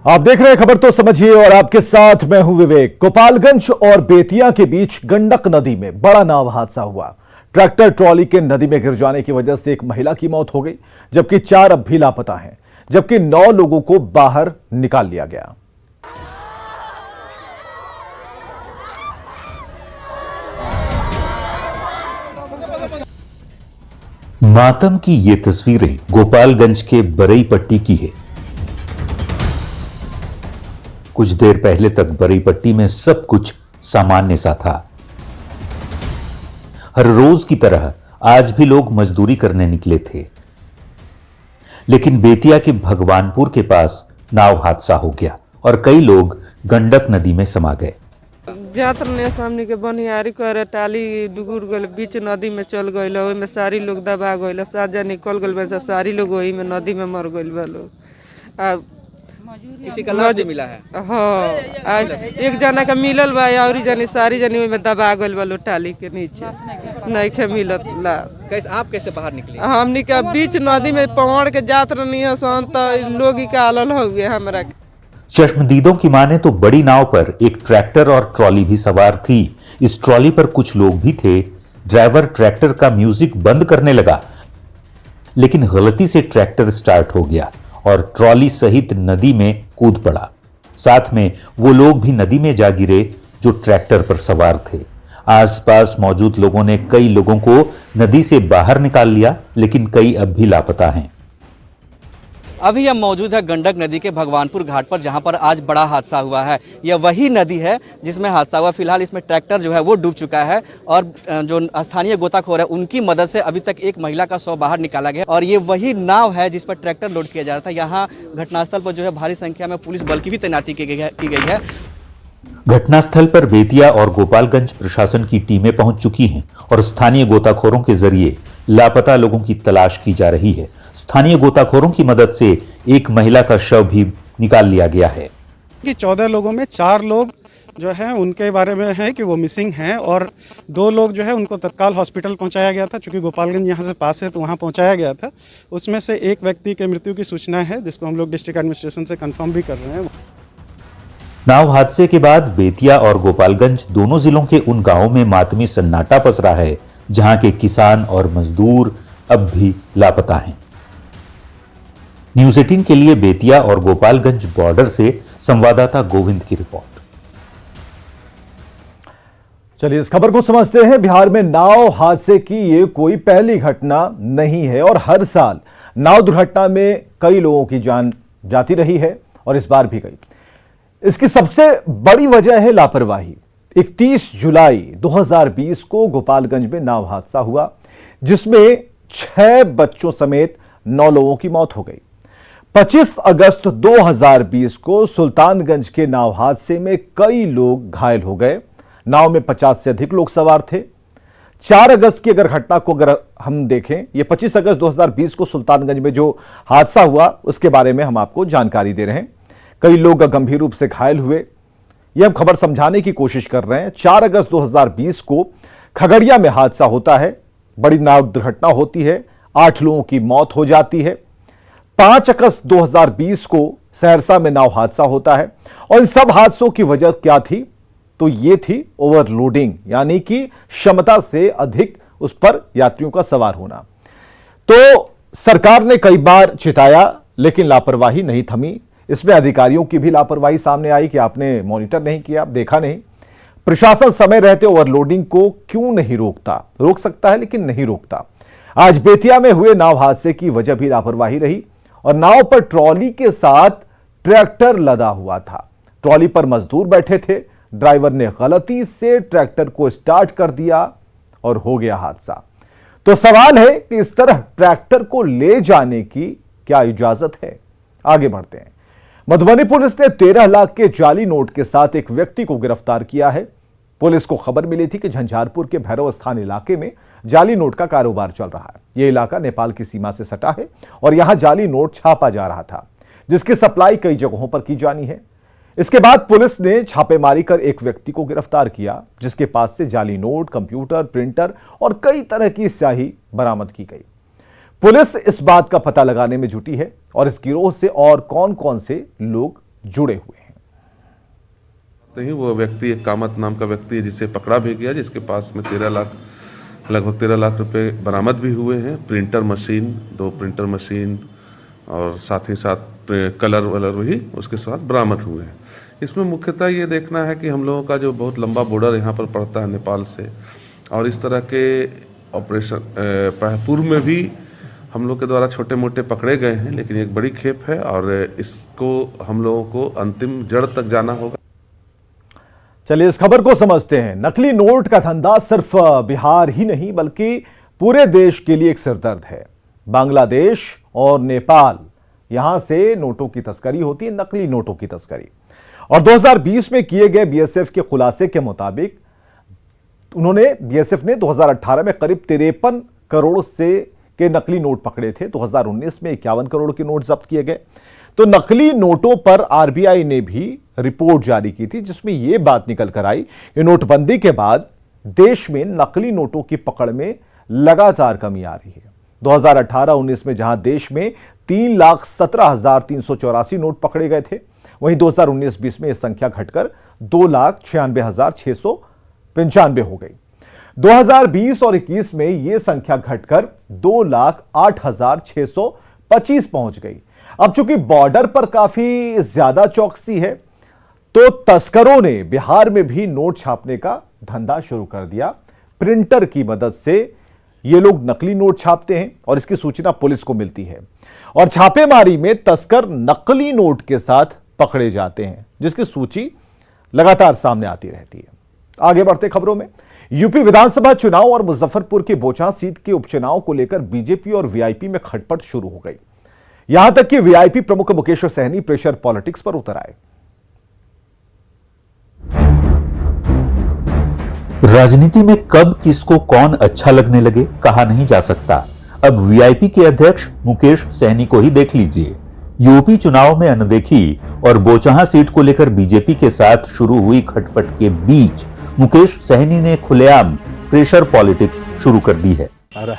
आप देख रहे हैं खबर तो समझिए और आपके साथ मैं हूं विवेक। गोपालगंज और बेतिया के बीच गंडक नदी में बड़ा नाव हादसा हुआ। ट्रैक्टर ट्रॉली के नदी में गिर जाने की वजह से एक महिला की मौत हो गई, जबकि 4 अब भी लापता हैं, जबकि 9 लोगों को बाहर निकाल लिया गया। मातम की ये तस्वीरें गोपालगंज के बरई पट्टी की है। कुछ देर पहले तक बरई पट्टी में सब कुछ सामान्य सा था। हर रोज की तरह आज भी लोग मजदूरी करने निकले थे, लेकिन बेतिया के भगवानपुर के पास नाव हादसा हो गया और कई लोग गंडक नदी में समा गए। जात ने सामने के बनियारी करे टाली डुगुर गल बीच नदी में चल गइल, ओइ में सारी लोग दबा गइल, साजा निकल गइल में सारी लोग ओइ में नदी में मर गइल बा लोग। किसी का लाश भी मिला है? हाँ, एक जना का मिलल बा और जनी सारी जनी ओइ में दबा गइल बा लोग टाली के नीचे, नहीं के मिलत लाश। कैसे आप कैसे बाहर निकली? हमनी के बीच नदी में पवड़ के जात रहनी सन त लोग ही का अलल हो गए हमरा। चश्मदीदों की माने तो बड़ी नाव पर एक ट्रैक्टर और ट्रॉली भी सवार थी। इस ट्रॉली पर कुछ लोग भी थे। ड्राइवर ट्रैक्टर का म्यूजिक बंद करने लगा, लेकिन गलती से ट्रैक्टर स्टार्ट हो गया और ट्रॉली सहित नदी में कूद पड़ा। साथ में वो लोग भी नदी में जा गिरे जो ट्रैक्टर पर सवार थे। आसपास मौजूद लोगों ने कई लोगों को नदी से बाहर निकाल लिया, लेकिन कई अब भी लापता हैं। अभी हम मौजूद है गंडक नदी के भगवानपुर घाट पर, जहां पर आज बड़ा हादसा हुआ है। यह वही नदी है जिसमें हादसा हुआ। फिलहाल इसमें ट्रैक्टर जो है वो डूब चुका है और जो स्थानीय गोताखोर है उनकी मदद से अभी तक एक महिला का शव बाहर निकाला गया और ये वही नाव है जिस पर ट्रैक्टर लोड किया जा रहा था। यहाँ घटनास्थल पर जो है भारी संख्या में पुलिस बल की भी तैनाती की गई है। घटनास्थल पर बेतिया और गोपालगंज प्रशासन की टीमें पहुंच चुकी हैं और स्थानीय गोताखोरों के जरिए लापता लोगों की तलाश की जा रही है। स्थानीय गोताखोरों की मदद से एक महिला का शव भी निकाल लिया गया है। कि 14 लोगों में 4 लोग जो है उनके बारे में है कि वो मिसिंग हैं और 2 लोग जो है उनको तत्काल हॉस्पिटल पहुंचाया गया था। चूँकि गोपालगंज यहाँ से पास है तो वहाँ पहुंचाया गया था। उसमें से एक व्यक्ति के मृत्यु की सूचना है, जिसको हम लोग डिस्ट्रिक्ट एडमिनिस्ट्रेशन से कंफर्म भी कर रहे हैं। नाव हादसे के बाद बेतिया और गोपालगंज दोनों जिलों के उन गांवों में मातमी सन्नाटा पसरा है जहां के किसान और मजदूर अब भी लापता हैं। न्यूज़ 18 के लिए बेतिया और गोपालगंज बॉर्डर से संवाददाता गोविंद की रिपोर्ट। चलिए इस खबर को समझते हैं। बिहार में नाव हादसे की ये कोई पहली घटना नहीं है और हर साल नाव दुर्घटना में कई लोगों की जान जाती रही है और इस बार भी गई। इसकी सबसे बड़ी वजह है लापरवाही। 31 जुलाई 2020 को गोपालगंज में नाव हादसा हुआ, जिसमें 6 बच्चों समेत 9 लोगों की मौत हो गई। 25 अगस्त 2020 को सुल्तानगंज के नाव हादसे में कई लोग घायल हो गए। नाव में 50 से अधिक लोग सवार थे। 4 अगस्त की घटना को अगर हम देखें, ये 25 अगस्त 2020 को सुल्तानगंज में जो हादसा हुआ उसके बारे में हम आपको जानकारी दे रहे हैं। कई लोग गंभीर रूप से घायल हुए, यह हम खबर समझाने की कोशिश कर रहे हैं। 4 अगस्त 2020 को खगड़िया में हादसा होता है, बड़ी नाव दुर्घटना होती है, 8 लोगों की मौत हो जाती है। 5 अगस्त 2020 को सहरसा में नाव हादसा होता है और इन सब हादसों की वजह क्या थी? तो ये थी ओवरलोडिंग, यानी कि क्षमता से अधिक उस पर यात्रियों का सवार होना। तो सरकार ने कई बार चिताया, लेकिन लापरवाही नहीं थमी। इसमें अधिकारियों की भी लापरवाही सामने आई कि आपने मॉनिटर नहीं किया, देखा नहीं। प्रशासन समय रहते ओवरलोडिंग को क्यों नहीं रोकता? रोक सकता है लेकिन नहीं रोकता। आज बेतिया में हुए नाव हादसे की वजह भी लापरवाही रही और नाव पर ट्रॉली के साथ ट्रैक्टर लदा हुआ था। ट्रॉली पर मजदूर बैठे थे। ड्राइवर ने गलती से ट्रैक्टर को स्टार्ट कर दिया और हो गया हादसा। तो सवाल है कि इस तरह ट्रैक्टर को ले जाने की क्या इजाजत है? आगे बढ़ते हैं। मधुबनी पुलिस ने 13 लाख के जाली नोट के साथ एक व्यक्ति को गिरफ्तार किया है। पुलिस को खबर मिली थी कि झंझारपुर के भैरव स्थान इलाके में जाली नोट का कारोबार चल रहा है। यह इलाका नेपाल की सीमा से सटा है और यहां जाली नोट छापा जा रहा था, जिसकी सप्लाई कई जगहों पर की जानी है। इसके बाद पुलिस ने छापेमारी कर एक व्यक्ति को गिरफ्तार किया, जिसके पास से जाली नोट, कंप्यूटर, प्रिंटर और कई तरह की स्याही बरामद की गई। पुलिस इस बात का पता लगाने में जुटी है और इस गिरोह से और कौन कौन से लोग जुड़े हुए हैं। नहीं, वो व्यक्ति एक कामत नाम का व्यक्ति है जिसे पकड़ा भी गया, जिसके पास में लगभग 13 लाख रुपए बरामद भी हुए हैं। प्रिंटर मशीन, 2 प्रिंटर मशीन और साथ ही साथ कलर वलर भी उसके साथ बरामद हुए हैं। इसमें मुख्यतः ये देखना है कि हम लोगों का जो बहुत लंबा बॉर्डर यहाँ पर पड़ता है नेपाल से, और इस तरह के ऑपरेशन पूर्व में भी हम लोग के द्वारा छोटे मोटे पकड़े गए हैं, लेकिन एक बड़ी खेप है और इसको हम लोगों को अंतिम जड़ तक जाना होगा। चलिए इस खबर को समझते हैं। नकली नोट का धंधा सिर्फ बिहार ही नहीं बल्कि पूरे देश के लिए एक सिरदर्द है। बांग्लादेश और नेपाल, यहां से नोटों की तस्करी होती है, नकली नोटों की तस्करी। और 2020 में किए गए बीएसएफ के खुलासे के मुताबिक बीएसएफ ने 2018 में करीब 53 करोड़ से के नकली नोट पकड़े थे। 2019 में 51 करोड़ के नोट जब्त किए गए। तो नकली नोटों पर आरबीआई ने भी रिपोर्ट जारी की थी, जिसमें यह बात निकल कर आई कि नोटबंदी के बाद देश में नकली नोटों की पकड़ में लगातार कमी आ रही है। 2018-19 में जहां देश में 3,17,384 नोट पकड़े गए थे, वहीं 2019-20 में यह संख्या घटकर 2,96,695 हो गई। 2020 और 21 में यह संख्या घटकर 2,08,625 पहुंच गई। अब चूंकि बॉर्डर पर काफी ज्यादा चौकसी है, तो तस्करों ने बिहार में भी नोट छापने का धंधा शुरू कर दिया। प्रिंटर की मदद से ये लोग नकली नोट छापते हैं और इसकी सूचना पुलिस को मिलती है और छापेमारी में तस्कर नकली नोट के साथ पकड़े जाते हैं, जिसकी सूची लगातार सामने आती रहती है। आगे बढ़ते खबरों में, यूपी विधानसभा चुनाव और मुजफ्फरपुर की बोचां सीट के उपचुनाव को लेकर बीजेपी और वीआईपी में खटपट शुरू हो गई। यहां तक कि वीआईपी प्रमुख मुकेश सहनी प्रेशर पॉलिटिक्स पर उतर आए। राजनीति में कब किसको कौन अच्छा लगने लगे कहा नहीं जा सकता। अब वीआईपी के अध्यक्ष मुकेश सहनी को ही देख लीजिए। यूपी चुनाव में अनदेखी और बोचहां सीट को लेकर बीजेपी के साथ शुरू हुई खटपट के बीच मुकेश सहनी ने खुलेआम प्रेशर पॉलिटिक्स शुरू कर दी है।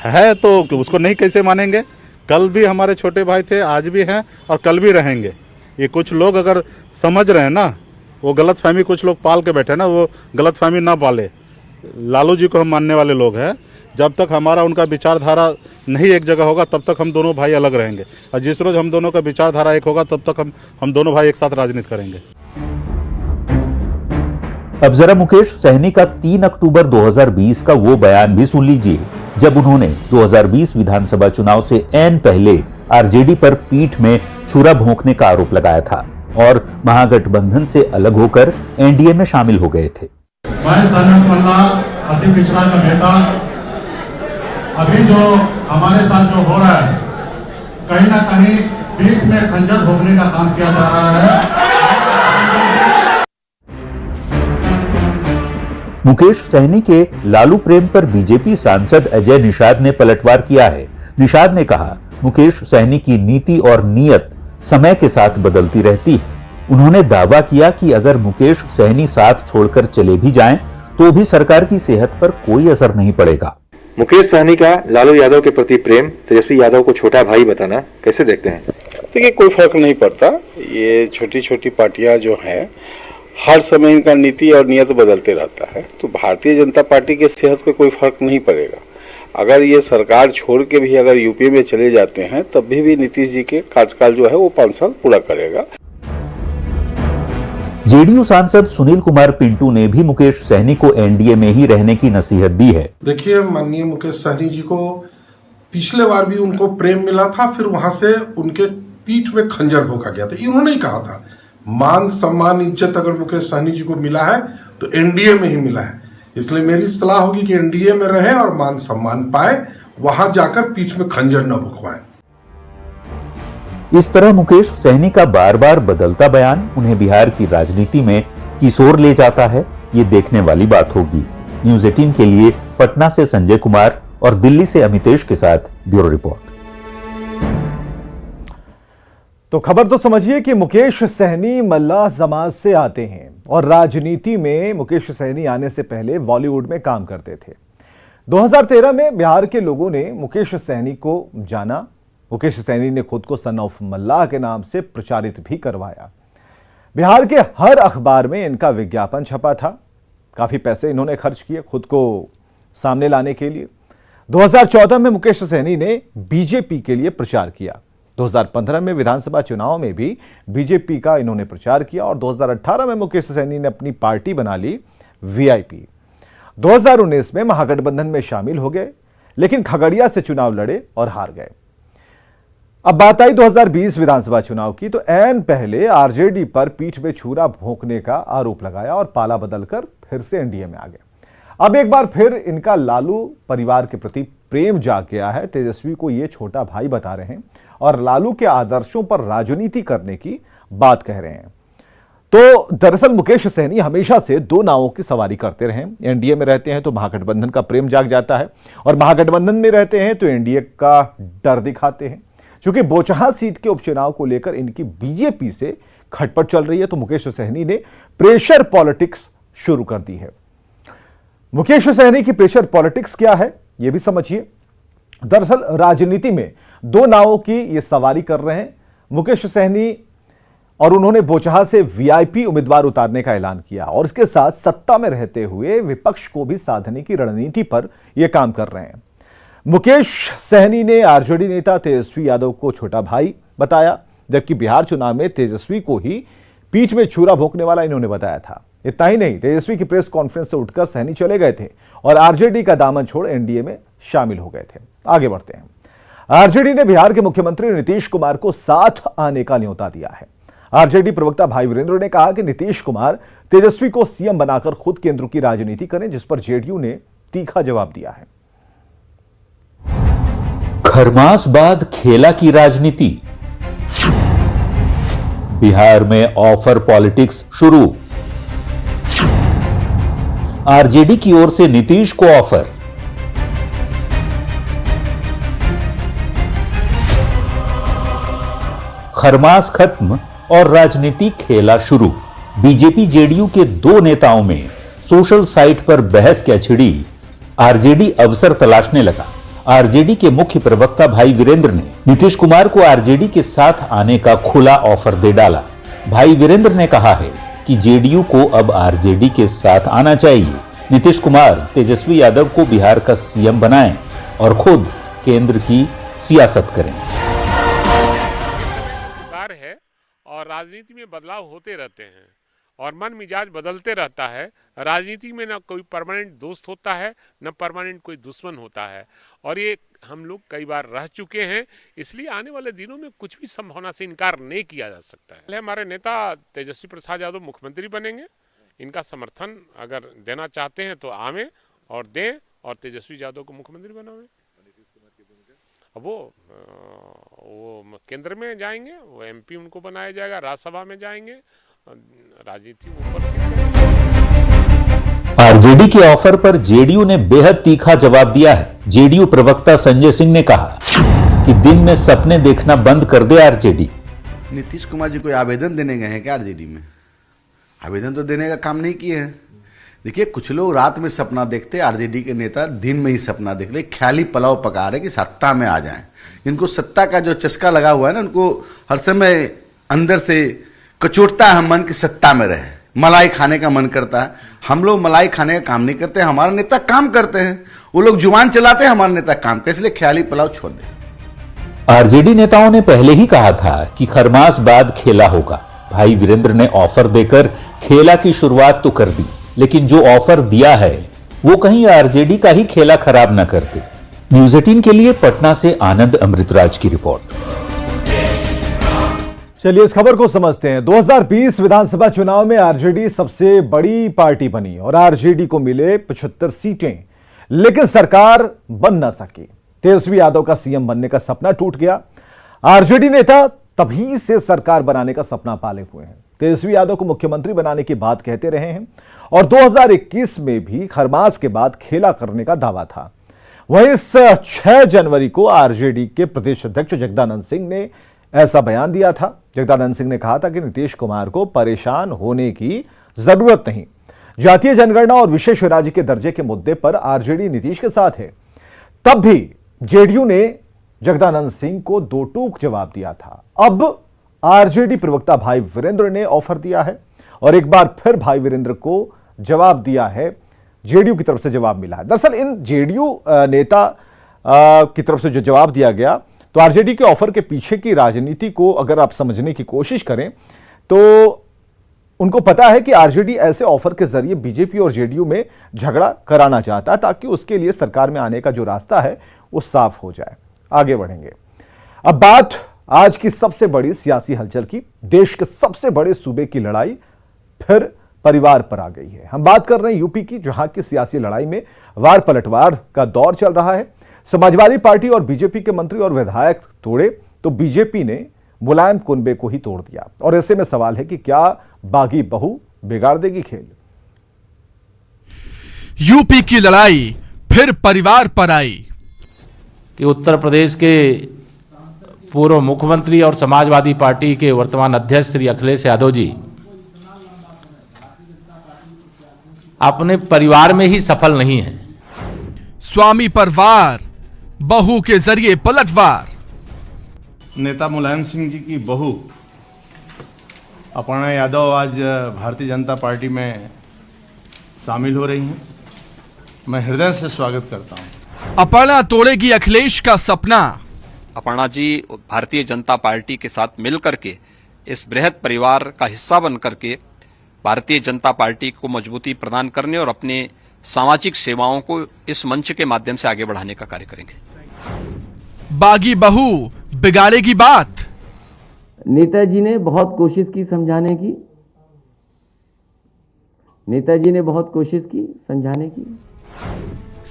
है तो उसको नहीं कैसे मानेंगे? कल भी हमारे छोटे भाई थे, आज भी हैं और कल भी रहेंगे। ये कुछ लोग अगर समझ रहे हैं ना, वो गलतफहमी कुछ लोग पाल के बैठे ना, वो गलतफहमी ना पाले। लालू जी को हम मानने वाले लोग हैं। जब तक हमारा उनका विचारधारा नहीं एक जगह होगा तब तक हम दोनों भाई अलग रहेंगे, और जिस रोज हम दोनों का विचारधारा एक होगा तब तक हम दोनों भाई एक साथ राजनीति करेंगे। अब जरा मुकेश सहनी का 3 अक्टूबर 2020 का वो बयान भी सुन लीजिए, जब उन्होंने 2020 विधानसभा चुनाव से ऐन पहले आरजेडी पर पीठ में छुरा भोंकने का आरोप लगाया था और महागठबंधन से अलग होकर एनडीए में शामिल हो गए थे। मैं सनत मल्ला अति पिछड़ा का बेटा, अभी जो हमारे साथ जो हो रहा है, कहीं ना कहीं पीठ में खंजर भोगने का काम किया जा रहा है। मुकेश सहनी के लालू प्रेम पर बीजेपी सांसद अजय निषाद ने पलटवार किया है। निषाद ने कहा, मुकेश सहनी की नीति और नीयत समय के साथ बदलती रहती है। उन्होंने दावा किया कि अगर मुकेश सहनी साथ छोड़कर चले भी जाएं, तो भी सरकार की सेहत पर कोई असर नहीं पड़ेगा। मुकेश सहनी का लालू यादव के प्रति प्रेम तेजस्वी यादव को छोटा भाई बताना कैसे देखते हैं? देखिए, कोई फर्क नहीं पड़ता। ये छोटी छोटी पार्टियां जो हैं, हर समय इनका नीति और नियत बदलते रहता है, तो भारतीय जनता पार्टी के सेहत पे कोई फर्क नहीं पड़ेगा। अगर ये सरकार छोड़ के भी अगर यूपी में चले जाते हैं, तब भी नीतीश जी के कार्यकाल जो है वो 5 साल पूरा करेगा। जेडीयू सांसद सुनील कुमार पिंटू ने भी मुकेश सहनी को एनडीए में ही रहने की नसीहत दी है। देखिए, माननीय मुकेश सहनी जी को पिछले बार भी उनको प्रेम मिला था, फिर वहां से उनके पीठ में खंजर भोंका गया था। इन्होंने ही कहा था, मान सम्मान इज्जत अगर मुकेश सहनी जी को मिला है तो एनडीए में ही मिला है। इसलिए मेरी सलाह होगी कि एनडीए में रहे और मान सम्मान पाए, वहां जाकर पीठ में खंजर न भुकवाएं। इस तरह मुकेश सहनी का बार बार बदलता बयान उन्हें बिहार की राजनीति में किस ओर ले जाता है, ये देखने वाली बात होगी। न्यूज़ 18 के लिए पटना से संजय कुमार और दिल्ली से अमितेश के साथ ब्यूरो रिपोर्ट। तो खबर तो समझिए कि मुकेश सहनी मल्लाह समाज से आते हैं और राजनीति में मुकेश सहनी आने से पहले बॉलीवुड में काम करते थे। 2013 में बिहार के लोगों ने मुकेश सहनी को जाना। मुकेश सहनी ने खुद को सन ऑफ मल्लाह के नाम से प्रचारित भी करवाया। बिहार के हर अखबार में इनका विज्ञापन छपा था। काफी पैसे इन्होंने खर्च किए खुद को सामने लाने के लिए। 2014 में मुकेश सहनी ने बीजेपी के लिए प्रचार किया। 2015 में विधानसभा चुनाव में भी बीजेपी का इन्होंने प्रचार किया और 2018 में मुकेश सहनी ने अपनी पार्टी बना ली वीआईपी। 2019 में महागठबंधन में शामिल हो गए, लेकिन खगड़िया से चुनाव लड़े और हार गए। अब बात आई 2020 विधानसभा चुनाव की, तो ऐन पहले आरजेडी पर पीठ में छुरा भोंकने का आरोप लगाया और पाला बदलकर फिर से एनडीए में आ गए। अब एक बार फिर इनका लालू परिवार के प्रति प्रेम जाग गया है। तेजस्वी को ये छोटा भाई बता रहे हैं और लालू के आदर्शों पर राजनीति करने की बात कह रहे हैं। तो दरअसल मुकेश सहनी हमेशा से दो नावों की सवारी करते रहे। एनडीए में रहते हैं तो महागठबंधन का प्रेम जाग जाता है और महागठबंधन में रहते हैं तो एनडीए का डर दिखाते हैं। चूंकि बोचहा सीट के उपचुनाव को लेकर इनकी बीजेपी से खटपट चल रही है, तो मुकेश सहनी ने प्रेशर पॉलिटिक्स शुरू कर दी है। मुकेश सहनी की प्रेशर पॉलिटिक्स क्या है, यह भी समझिए। दरअसल राजनीति में दो नावों की ये सवारी कर रहे हैं मुकेश सहनी, और उन्होंने बोचहा से वीआईपी उम्मीदवार उतारने का ऐलान किया और इसके साथ सत्ता में रहते हुए विपक्ष को भी साधने की रणनीति पर यह काम कर रहे हैं। मुकेश सहनी ने आरजेडी नेता तेजस्वी यादव को छोटा भाई बताया, जबकि बिहार चुनाव में तेजस्वी को ही पीठ में छुरा भोंकने वाला इन्होंने बताया था। इतना ही नहीं, तेजस्वी की प्रेस कॉन्फ्रेंस से उठकर सहनी चले गए थे और आरजेडी का दामन छोड़ एनडीए में शामिल हो गए थे। आगे बढ़ते हैं। आरजेडी ने बिहार के मुख्यमंत्री नीतीश कुमार को साथ आने का न्योता दिया है। आरजेडी प्रवक्ता भाई वीरेंद्र ने कहा कि नीतीश कुमार तेजस्वी को सीएम बनाकर खुद केंद्र की राजनीति करें, जिस पर जेडीयू ने तीखा जवाब दिया है। खरमास बाद खेला की राजनीति, बिहार में ऑफर पॉलिटिक्स शुरू। आरजेडी की ओर से नीतीश को ऑफर। खरमास खत्म और राजनीति खेला शुरू। बीजेपी जेडीयू के दो नेताओं में सोशल साइट पर बहस क्या छिड़ी, आरजेडी अवसर तलाशने लगा। आरजेडी के मुख्य प्रवक्ता भाई वीरेंद्र ने नीतीश कुमार को आरजेडी के साथ आने का खुला ऑफर दे डाला। भाई वीरेंद्र ने कहा है कि जेडीयू को अब आरजेडी के साथ आना चाहिए। नीतीश कुमार तेजस्वी यादव को बिहार का सीएम बनाएं और खुद केंद्र की सियासत करें। है और राजनीति में बदलाव होते रहते हैं और मन मिजाज बदलते रहता है। राजनीति में ना कोई परमानेंट दोस्त होता है, न परमानेंट कोई दुश्मन होता है, और ये हम लोग कई बार रह चुके हैं। इसलिए आने वाले दिनों में कुछ भी संभावना से इनकार नहीं किया जा सकता है। हमारे नेता तेजस्वी प्रसाद यादव मुख्यमंत्री बनेंगे। इनका समर्थन अगर देना चाहते हैं तो आवे और दें और तेजस्वी यादव को मुख्यमंत्री बनावे। वो केंद्र में जाएंगे, वो एमपी उनको बनाया जाएगा, राज्यसभा में जाएंगे, राजनीति ऊपर। आरजेडी के ऑफर पर जेडीयू ने बेहद तीखा जवाब दिया है। जेडीयू प्रवक्ता संजय सिंह ने कहा कि दिन में सपने देखना बंद कर दे आरजेडी। नीतीश कुमार जी कोई आवेदन देने गए हैं क्या आरजेडी में? आवेदन तो देने का काम नहीं किए हैं। देखिए, कुछ लोग रात में सपना देखते, आरजेडी के नेता दिन में ही सपना देख ले, ख्याली पुलाव पका रहे कि सत्ता में आ जाएं। इनको सत्ता का जो चस्का लगा हुआ है ना, उनको हर समय अंदर से कचोटता है मन की सत्ता में रहे, मलाई खाने का मन करता है। हम लोग मलाई खाने का काम नहीं करते, हमारा नेता काम करते हैं। वो लोग जुबान चलाते हैं, हमारा नेता काम कर, इसलिए ख्याली पुलाव छोड़ दे। आरजेडी नेताओं ने पहले ही कहा था कि खरमास बाद खेला होगा। भाई वीरेंद्र ने ऑफर देकर खेला की शुरुआत तो कर दी, लेकिन जो ऑफर दिया है वो कहीं आरजेडी का ही खेला खराब न कर दे। न्यूज़ 18 के लिए पटना से आनंद अमृतराज की रिपोर्ट। चलिए इस खबर को समझते हैं। 2020 विधानसभा चुनाव में आरजेडी सबसे बड़ी पार्टी बनी और आरजेडी को मिले 75 सीटें, लेकिन सरकार बन न सकी। तेजस्वी यादव का सीएम बनने का सपना टूट गया। आरजेडी नेता तभी से सरकार बनाने का सपना पाले हुए हैं। तेजस्वी यादव को मुख्यमंत्री बनाने की बात कहते रहे हैं और 2021 में भी खरमास के बाद खेला करने का दावा था। वहीं इस 6 जनवरी को आरजेडी के प्रदेश अध्यक्ष जगदानंद सिंह ने ऐसा बयान दिया था। जगदानंद सिंह ने कहा था कि नीतीश कुमार को परेशान होने की जरूरत नहीं। जातीय जनगणना और विशेष राज्य के दर्जे के मुद्दे पर आरजेडी नीतीश के साथ है। तब भी जेडीयू ने जगदानंद सिंह को दो टूक जवाब दिया था। अब आरजेडी प्रवक्ता भाई वीरेंद्र ने ऑफर दिया है और एक बार फिर भाई वीरेंद्र को जवाब दिया है। जेडीयू की तरफ से जवाब मिला है। दरअसल इन जेडीयू नेता की तरफ से जो जवाब दिया गया, तो आरजेडी के ऑफर के पीछे की राजनीति को अगर आप समझने की कोशिश करें तो उनको पता है कि आरजेडी ऐसे ऑफर के जरिए बीजेपी और जेडीयू में झगड़ा कराना चाहता है ताकि उसके लिए सरकार में आने का जो रास्ता है वो साफ हो जाए। आगे बढ़ेंगे। अब बात आज की सबसे बड़ी सियासी हलचल की, देश के सबसे बड़े सूबे की लड़ाई फिर परिवार पर आ गई है। हम बात कर रहे हैं यूपी की, जहां की सियासी लड़ाई में वार पलटवार का दौर चल रहा है। समाजवादी पार्टी और बीजेपी के मंत्री और विधायक तोड़े तो बीजेपी ने मुलायम कुनबे को ही तोड़ दिया। और ऐसे में सवाल है कि क्या बागी बहू बिगाड़ देगी खेल। यूपी की लड़ाई फिर परिवार पर आई कि उत्तर प्रदेश के पूर्व मुख्यमंत्री और समाजवादी पार्टी के वर्तमान अध्यक्ष श्री अखिलेश यादव जी अपने परिवार में ही सफल नहीं है। स्वामी पर वार, बहू के जरिए पलटवार। नेता मुलायम सिंह जी की बहू अपर्णा यादव आज भारतीय जनता पार्टी में शामिल हो रही हैं। मैं हृदय से स्वागत करता हूं। अपर्णा तोड़ेगी अखिलेश का सपना। अपर्णा जी भारतीय जनता पार्टी के साथ मिलकर के इस बृहद परिवार का हिस्सा बन करके भारतीय जनता पार्टी को मजबूती प्रदान करने और अपने सामाजिक सेवाओं को इस मंच के माध्यम से आगे बढ़ाने का कार्य करेंगे। बागी बहू बिगाड़ेगी बात। नेताजी ने बहुत कोशिश की समझाने की, नेताजी ने बहुत कोशिश की समझाने की।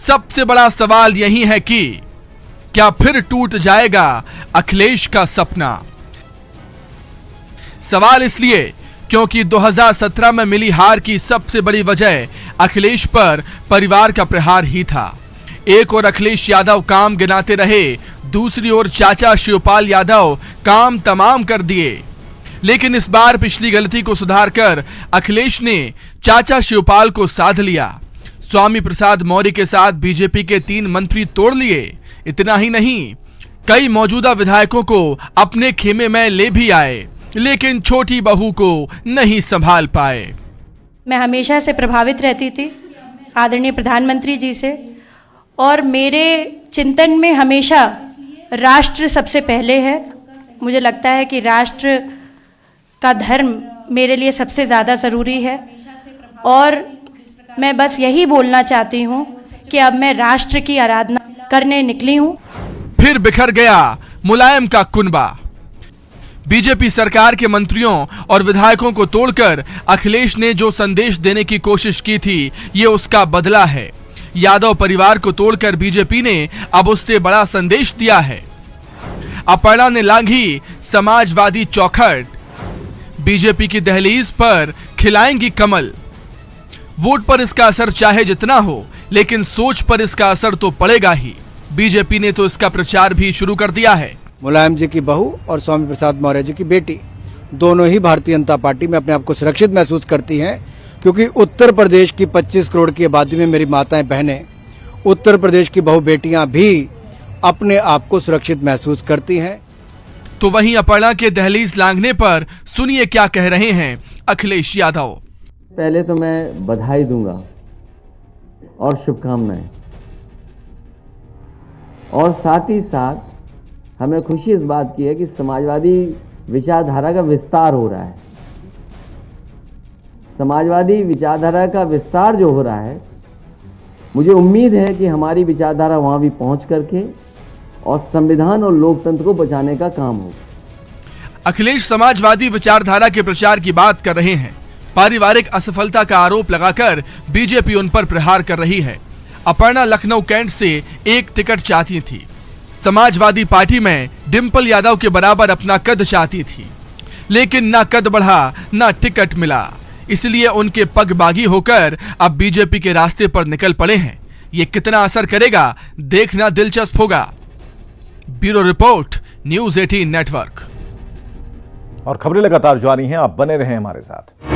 सबसे बड़ा सवाल यही है कि क्या फिर टूट जाएगा अखिलेश का सपना। सवाल इसलिए क्योंकि 2017 में मिली हार की सबसे बड़ी वजह अखिलेश पर परिवार का प्रहार ही था। एक और अखिलेश यादव काम गिनाते रहे, दूसरी ओर चाचा शिवपाल यादव काम तमाम कर दिए। लेकिन इस बार पिछली गलती को सुधारकर अखिलेश ने चाचा शिवपाल को साध लिया। स्वामी प्रसाद मौर्य के साथ बीजेपी के 3 मंत्री तोड़ लिए। इतना ही नहीं, कई मौजूदा विधायकों को अपने खेमे में ले भी आए, लेकिन छोटी बहू को नहीं संभाल पाए। मैं हमेशा से प्रभावित रहती थी आदरणीय प्रधानमंत्री जी से, और मेरे चिंतन में हमेशा राष्ट्र सबसे पहले है। मुझे लगता है कि राष्ट्र का धर्म मेरे लिए सबसे ज़्यादा ज़रूरी है, और मैं बस यही बोलना चाहती हूँ कि अब मैं राष्ट्र की आराधना करने निकली हूँ। फिर बिखर गया मुलायम का कुनबा। बीजेपी सरकार के मंत्रियों और विधायकों को तोड़कर अखिलेश ने जो संदेश देने की कोशिश की थी, ये उसका बदला है। यादव परिवार को तोड़कर बीजेपी ने अब उससे बड़ा संदेश दिया है। अपर्णा ने लांघी समाजवादी चौखट, बीजेपी की दहलीज पर खिलाएंगी कमल। वोट पर इसका असर चाहे जितना हो, लेकिन सोच पर इसका असर तो पड़ेगा ही। बीजेपी ने तो इसका प्रचार भी शुरू कर दिया है। मुलायम जी की बहू और स्वामी प्रसाद मौर्य जी की बेटी दोनों ही भारतीय जनता पार्टी में अपने आप को सुरक्षित महसूस करती हैं, क्योंकि उत्तर प्रदेश की 25 करोड़ की आबादी में मेरी माताएं बहनें, उत्तर प्रदेश की बहू बेटियां भी अपने आप को सुरक्षित महसूस करती हैं। तो वहीं अपर्णा के दहलीज लांघने पर सुनिए क्या कह रहे हैं अखिलेश यादव। पहले तो मैं बधाई दूंगा और शुभकामनाएं, और साथ ही साथ हमें खुशी इस बात की है कि समाजवादी विचारधारा का विस्तार हो रहा है। समाजवादी विचारधारा का विस्तार जो हो रहा है, मुझे उम्मीद है कि हमारी विचारधारा वहां भी पहुंच करके और संविधान और लोकतंत्र को बचाने का काम होगा। अखिलेश समाजवादी विचारधारा के प्रचार की बात कर रहे हैं। पारिवारिक असफलता का आरोप लगाकर बीजेपी उन पर प्रहार कर रही है। अपर्णा लखनऊ कैंट से एक टिकट चाहती थी। समाजवादी पार्टी में डिंपल यादव के बराबर अपना कद चाहती थी, लेकिन ना कद बढ़ा ना टिकट मिला। इसलिए उनके पग बागी होकर अब बीजेपी के रास्ते पर निकल पड़े हैं। ये कितना असर करेगा देखना दिलचस्प होगा। Bureau report, news 18 network. और खबरें लगातार जारी हैं, आप बने रहें हमारे साथ।